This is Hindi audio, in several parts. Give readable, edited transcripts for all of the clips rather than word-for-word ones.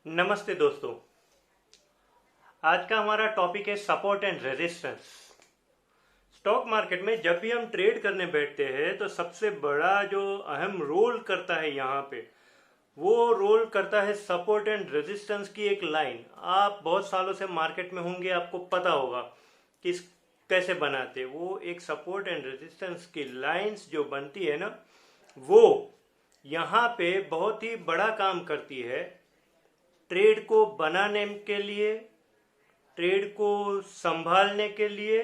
नमस्ते दोस्तों। आज का हमारा टॉपिक है support and resistance. Stock market में जब भी हम ट्रेड करने बैठते हैं तो सबसे बड़ा जो अहम रोल करता है यहाँ पे वो रोल करता है सपोर्ट एंड रेजिस्टेंस की एक लाइन। आप बहुत सालों से मार्केट में होंगे, आपको पता होगा किस कैसे बनाते। वो एक सपोर्ट एंड रेजिस्टेंस की लाइंस जो बनती है ना, वो यहाँ पे बहुत ही बड़ा काम करती है ट्रेड को बनाने के लिए, ट्रेड को संभालने के लिए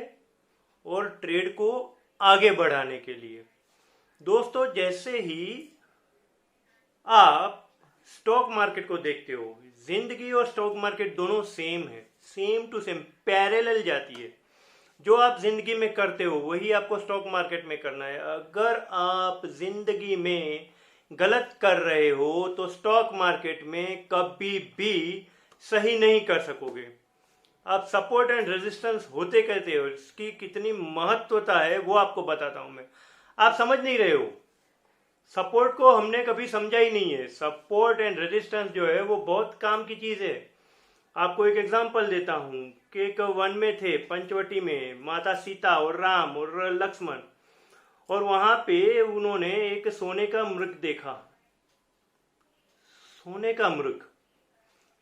और ट्रेड को आगे बढ़ाने के लिए। दोस्तों, जैसे ही आप स्टॉक मार्केट को देखते हो, जिंदगी और स्टॉक मार्केट दोनों सेम है, सेम टू सेम पैरेलल जाती है। जो आप जिंदगी में करते हो वही आपको स्टॉक मार्केट में करना है। अगर आप जिंदगी में गलत कर रहे हो तो स्टॉक मार्केट में कभी भी सही नहीं कर सकोगे। अब सपोर्ट एंड रेजिस्टेंस होते कहते हो, इसकी कितनी महत्वता है वो आपको बताता हूं मैं। आप समझ नहीं रहे हो। सपोर्ट को हमने कभी समझा ही नहीं है। सपोर्ट एंड रेजिस्टेंस जो है वो बहुत काम की चीज है। आपको एक एग्जांपल देता हूं कि एक वन में थे, पंचवटी में, माता सीता और राम और लक्ष्मण, और वहां पे उन्होंने एक सोने का मृग देखा। सोने का मृग,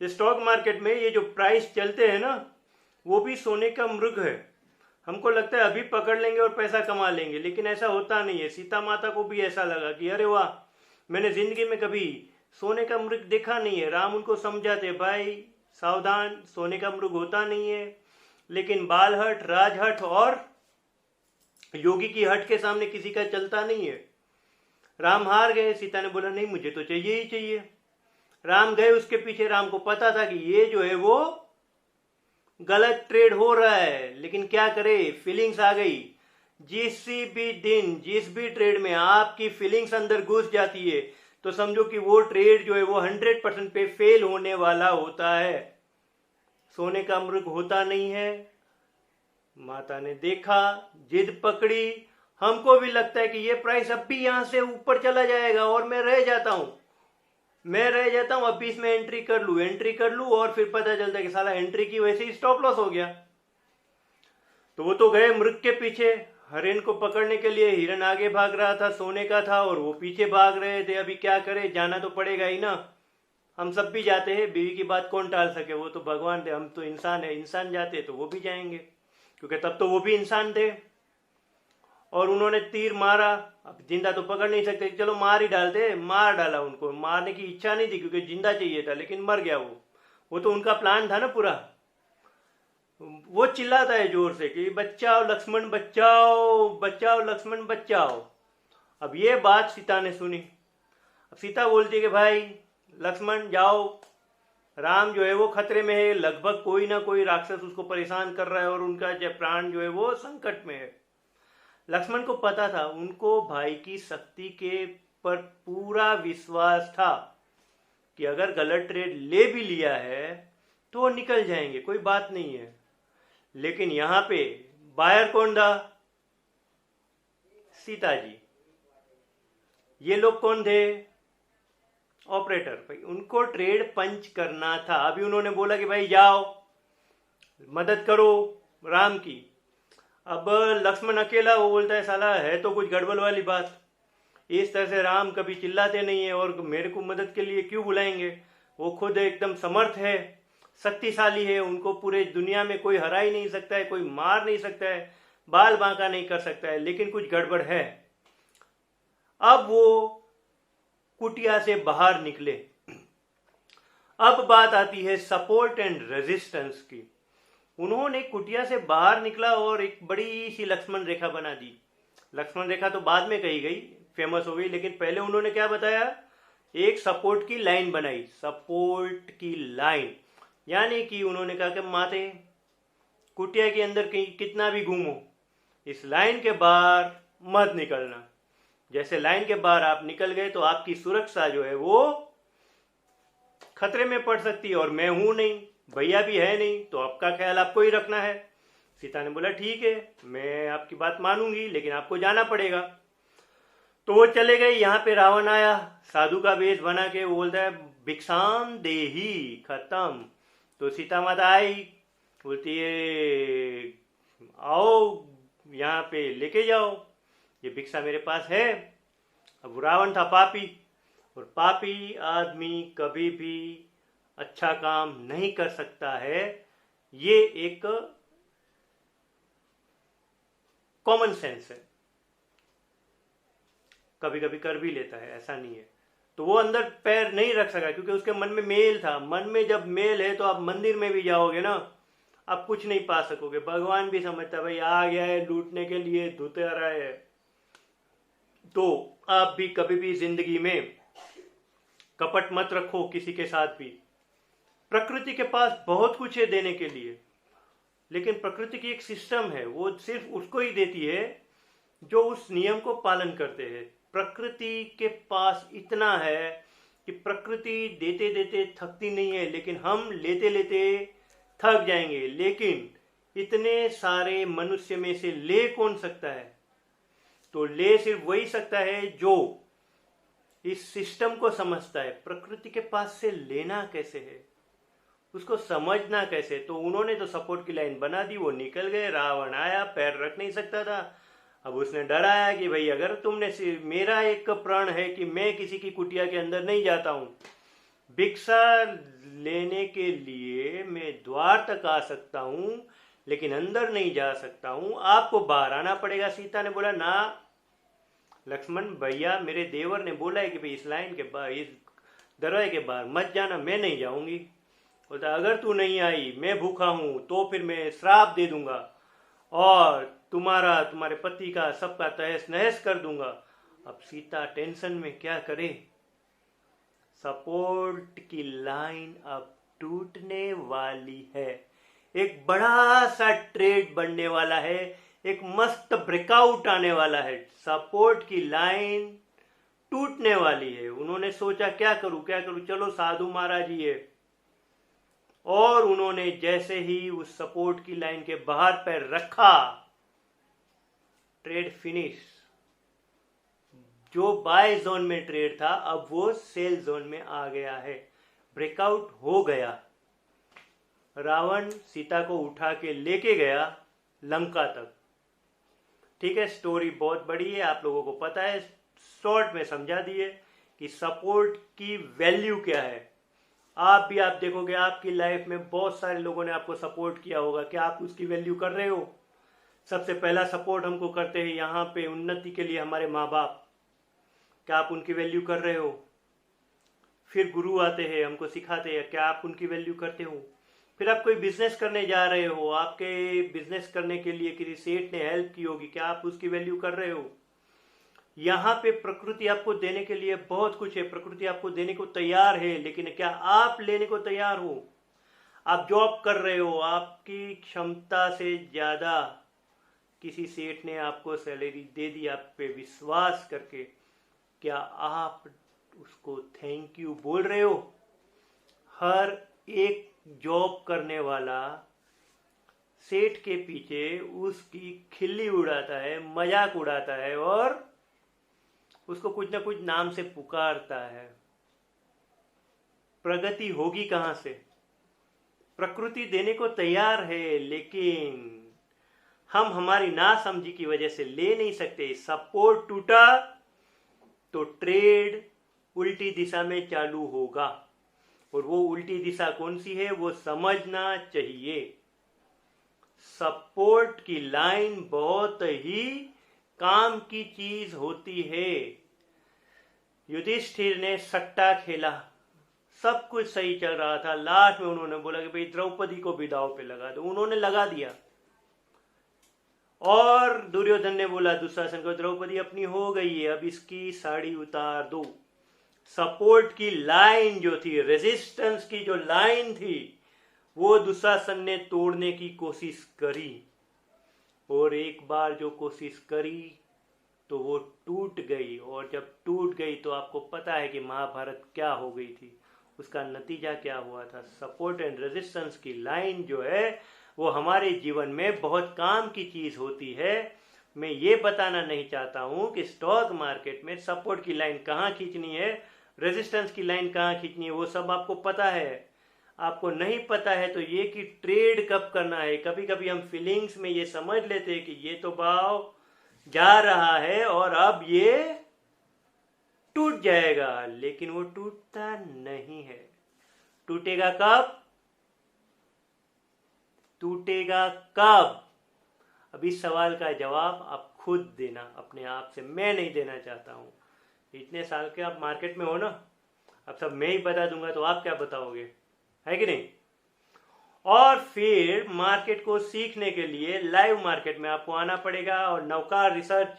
स्टॉक मार्केट में ये जो प्राइस चलते हैं ना, वो भी सोने का मृग है। हमको लगता है अभी पकड़ लेंगे और पैसा कमा लेंगे, लेकिन ऐसा होता नहीं है। सीता माता को भी ऐसा लगा कि अरे वाह, मैंने जिंदगी में कभी सोने का मृग देखा नहीं है। राम उनको समझाते, भाई सावधान, सोने का मृग होता नहीं है, लेकिन बालहट, राजहट और योगी की हट के सामने किसी का चलता नहीं है। राम हार गए। सीता ने बोला नहीं, मुझे तो चाहिए ही चाहिए। राम गए उसके पीछे। राम को पता था कि ये जो है वो गलत ट्रेड हो रहा है, लेकिन क्या करे, फीलिंग्स आ गई। जिस भी दिन, जिस भी ट्रेड में आपकी फीलिंग्स अंदर घुस जाती है तो समझो कि वो ट्रेड जो है वो 100% पे फेल होने वाला होता है। सोने का मृग होता नहीं है। माता ने देखा, जिद पकड़ी। हमको भी लगता है कि ये प्राइस अब भी यहां से ऊपर चला जाएगा और मैं रह जाता हूं, अब भी इसमें एंट्री कर लूं और फिर पता चलता है कि साला एंट्री की वजह से स्टॉप लॉस हो गया। तो वो तो गए मृग के पीछे, हरिण को पकड़ने के लिए। हिरन आगे भाग रहा था, सोने का था, और वो पीछे भाग रहे थे। अभी क्या करे, जाना तो पड़ेगा ही ना। हम सब भी जाते हैं, बीवी की बात कौन टाल सके, वो तो भगवान थे, हम तो इंसान है। इंसान जाते तो वो भी जाएंगे, क्योंकि तब तो वो भी इंसान थे। और उन्होंने तीर मारा। अब जिंदा तो पकड़ नहीं सकते, चलो मार ही डालते। मार डाला। उनको मारने की इच्छा नहीं थी क्योंकि जिंदा चाहिए था, लेकिन मर गया वो तो उनका प्लान था ना पूरा। वो चिल्लाता है जोर से कि बचाओ लक्ष्मण बचाओ, बचाओ लक्ष्मण बचाओ। अब ये बात सीता ने सुनी। अब सीता बोलती है कि भाई लक्ष्मण जाओ, राम जो है वो खतरे में है, लगभग कोई ना कोई राक्षस उसको परेशान कर रहा है और उनका जो प्राण जो है वो संकट में है। लक्ष्मण को पता था, उनको भाई की शक्ति के पर पूरा विश्वास था कि अगर गलत ट्रेड ले भी लिया है तो वो निकल जाएंगे, कोई बात नहीं है। लेकिन यहां पे बायर कौन था? सीता जी। ये लोग कौन थे? ऑपरेटर। भाई उनको ट्रेड पंच करना था। अभी उन्होंने बोला कि भाई जाओ मदद करो राम की। अब लक्ष्मण अकेला, वो बोलता है साला है तो कुछ गड़बड़ वाली बात। इस तरह से राम कभी चिल्लाते नहीं है और मेरे को मदद के लिए क्यों बुलाएंगे। वो खुद एकदम समर्थ है, शक्तिशाली है, उनको पूरे दुनिया में कोई हरा ही नहीं सकता है, कोई मार नहीं सकता है, बाल बांका नहीं कर सकता है, लेकिन कुछ गड़बड़ है। अब वो कुटिया से बाहर निकले। अब बात आती है सपोर्ट एंड रेजिस्टेंस की। उन्होंने कुटिया से बाहर निकला और एक बड़ी सी लक्ष्मण रेखा बना दी। लक्ष्मण रेखा तो बाद में कही गई, फेमस हो गई, लेकिन पहले उन्होंने क्या बताया, एक सपोर्ट की लाइन बनाई। सपोर्ट की लाइन यानी कि उन्होंने कहा कि माते कुटिया के अंदर कहीं कितना भी घूमो, इस लाइन के बाहर मत निकलना। जैसे लाइन के बाहर आप निकल गए तो आपकी सुरक्षा जो है वो खतरे में पड़ सकती है, और मैं हूं नहीं, भैया भी है नहीं, तो आपका ख्याल आपको ही रखना है। सीता ने बोला ठीक है, मैं आपकी बात मानूंगी, लेकिन आपको जाना पड़ेगा। तो वो चले गए। यहाँ पे रावण आया साधु का वेश बना के, वो बोलता है भिक्षाम देही, खत्म। तो सीता माता आई, बोलती है आओ यहाँ पे लेके जाओ, ये भिक्षा मेरे पास है। अब रावण था पापी, और पापी आदमी कभी भी अच्छा काम नहीं कर सकता है, ये एक कॉमन सेंस है। कभी कभी कर भी लेता है, ऐसा नहीं है। तो वो अंदर पैर नहीं रख सका क्योंकि उसके मन में मेल था। मन में जब मेल है तो आप मंदिर में भी जाओगे ना, आप कुछ नहीं पा सकोगे। भगवान भी समझता है भाई आ गया है लूटने के लिए, धुते आ रहा है। तो आप भी कभी भी जिंदगी में कपट मत रखो किसी के साथ भी। प्रकृति के पास बहुत कुछ है देने के लिए, लेकिन प्रकृति की एक सिस्टम है, वो सिर्फ उसको ही देती है जो उस नियम को पालन करते हैं। प्रकृति के पास इतना है कि प्रकृति देते देते थकती नहीं है, लेकिन हम लेते लेते थक जाएंगे। लेकिन इतने सारे मनुष्य में से ले कौन सकता है? तो ले सिर्फ वही सकता है जो इस सिस्टम को समझता है। प्रकृति के पास से लेना कैसे है, उसको समझना कैसे। तो उन्होंने तो सपोर्ट की लाइन बना दी, वो निकल गए। रावण आया, पैर रख नहीं सकता था। अब उसने डराया कि भाई अगर तुमने, मेरा एक प्रण है कि मैं किसी की कुटिया के अंदर नहीं जाता हूं, भिक्षा लेने के लिए मैं द्वार तक आ सकता हूं लेकिन अंदर नहीं जा सकता हूं, आपको बाहर आना पड़ेगा। सीता ने बोला ना लक्ष्मण भैया, मेरे देवर ने बोला है कि भाई इस लाइन के बाहर, इस दरवाजे के बाहर मत जाना, मैं नहीं जाऊंगी। बोलता अगर तू नहीं आई, मैं भूखा हूं, तो फिर मैं श्राप दे दूंगा और तुम्हारे पति का सबका तहस नहस कर दूंगा। अब सीता टेंशन में क्या करे। सपोर्ट की लाइन अब टूटने वाली है, एक बड़ा सा ट्रेड बनने वाला है, एक मस्त ब्रेकआउट आने वाला है। सपोर्ट की लाइन टूटने वाली है। उन्होंने सोचा क्या करूं, चलो साधु महाराज ही है। और उन्होंने जैसे ही उस सपोर्ट की लाइन के बाहर पैर रखा, ट्रेड फिनिश। जो बाय जोन में ट्रेड था अब वो सेल जोन में आ गया है, ब्रेकआउट हो गया। रावण सीता को उठा के लेके गया लंका तक। ठीक है, स्टोरी बहुत बड़ी है, आप लोगों को पता है, शॉर्ट में समझा दिए कि सपोर्ट की वैल्यू क्या है। आप देखोगे आपकी लाइफ में बहुत सारे लोगों ने आपको सपोर्ट किया होगा, क्या आप उसकी वैल्यू कर रहे हो? सबसे पहला सपोर्ट हमको करते हैं यहाँ पे उन्नति के लिए हमारे माँ बाप, क्या आप उनकी वैल्यू कर रहे हो? फिर गुरु आते हैं, हमको सिखाते हैं, क्या आप उनकी वैल्यू करते हो? फिर आप कोई बिजनेस करने जा रहे हो, आपके बिजनेस करने के लिए किसी सेठ ने हेल्प की होगी, क्या आप उसकी वैल्यू कर रहे हो? यहाँ पे प्रकृति आपको देने के लिए बहुत कुछ है, प्रकृति आपको देने को तैयार है, लेकिन क्या आप लेने को तैयार हो? आप जॉब कर रहे हो, आपकी क्षमता से ज्यादा किसी सेठ ने आपको सैलरी दे दी आप पे विश्वास करके, क्या आप उसको थैंक यू बोल रहे हो? हर एक जॉब करने वाला सेठ के पीछे उसकी खिल्ली उड़ाता है, मजाक उड़ाता है और उसको कुछ ना कुछ नाम से पुकारता है। प्रगति होगी कहां से? प्रकृति देने को तैयार है, लेकिन हम हमारी नासमझी की वजह से ले नहीं सकते। सपोर्ट टूटा तो ट्रेड उल्टी दिशा में चालू होगा, और वो उल्टी दिशा कौन सी है वो समझना चाहिए। सपोर्ट की लाइन बहुत ही काम की चीज होती है। युधिष्ठिर ने सट्टा खेला, सब कुछ सही चल रहा था, लास्ट में उन्होंने बोला कि भाई द्रौपदी को भी दांव पे लगा दो, उन्होंने लगा दिया। और दुर्योधन ने बोला दुशासन को द्रौपदी अपनी हो गई है, अब इसकी साड़ी उतार दो। सपोर्ट की लाइन जो थी, रेजिस्टेंस की जो लाइन थी, वो दुशासन ने तोड़ने की कोशिश करी, और एक बार जो कोशिश करी तो वो टूट गई। और जब टूट गई तो आपको पता है कि महाभारत क्या हो गई थी, उसका नतीजा क्या हुआ था। सपोर्ट एंड रेजिस्टेंस की लाइन जो है वो हमारे जीवन में बहुत काम की चीज होती है। मैं ये बताना नहीं चाहता हूं कि स्टॉक मार्केट में सपोर्ट की लाइन कहाँ खींचनी है, रेजिस्टेंस की लाइन कहाँ खींचनी है, वो सब आपको पता है। आपको नहीं पता है तो ये कि ट्रेड कब करना है। कभी कभी हम फीलिंग्स में ये समझ लेते हैं कि ये तो भाव जा रहा है और अब ये टूट जाएगा, लेकिन वो टूटता नहीं है। टूटेगा कब? टूटेगा कब? अब इस सवाल का जवाब आप खुद देना अपने आप से, मैं नहीं देना चाहता हूं। इतने साल के आप मार्केट में हो ना, अब सब मैं ही बता दूंगा तो आप क्या बताओगे, है कि नहीं। और फिर मार्केट को सीखने के लिए लाइव मार्केट में आपको आना पड़ेगा, और नवकार रिसर्च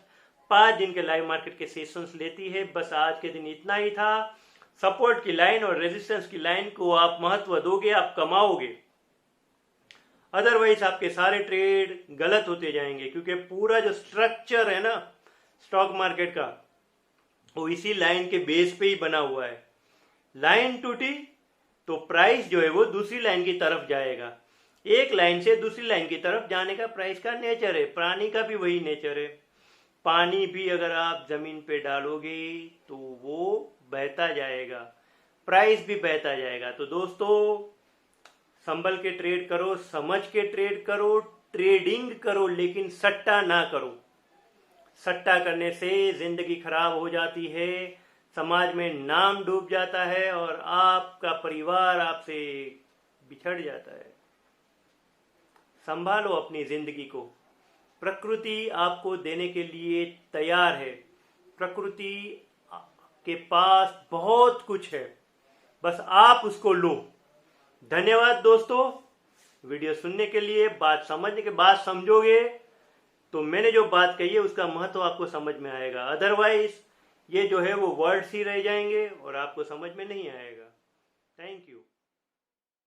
5 दिन के लाइव मार्केट के सेशंस लेती है। बस आज के दिन इतना ही था। सपोर्ट की लाइन और रेजिस्टेंस की लाइन को आप महत्व दोगे, आप कमाओगे, अदरवाइज आपके सारे ट्रेड गलत होते जाएंगे, क्योंकि पूरा जो स्ट्रक्चर है ना स्टॉक मार्केट का, वो इसी लाइन के बेस पे ही बना हुआ है। लाइन टूटी तो प्राइस जो है वो दूसरी लाइन की तरफ जाएगा। एक लाइन से दूसरी लाइन की तरफ जाने का प्राइस का नेचर है। प्राणी का भी वही नेचर है। पानी भी अगर आप जमीन पे डालोगे तो वो बहता जाएगा, प्राइस भी बहता जाएगा। तो दोस्तों, संभल के ट्रेड करो, समझ के ट्रेड करो, ट्रेडिंग करो, लेकिन सट्टा ना करो। सट्टा करने से जिंदगी खराब हो जाती है, समाज में नाम डूब जाता है और आपका परिवार आपसे बिछड़ जाता है। संभालो अपनी जिंदगी को। प्रकृति आपको देने के लिए तैयार है। प्रकृति के पास बहुत कुछ है, बस आप उसको लो। धन्यवाद दोस्तों, वीडियो सुनने के लिए। बात समझने के बाद समझोगे तो मैंने जो बात कही है उसका महत्व आपको समझ में आएगा। अदरवाइज ये जो है वो वर्ड्स ही रह जाएंगे और आपको समझ में नहीं आएगा।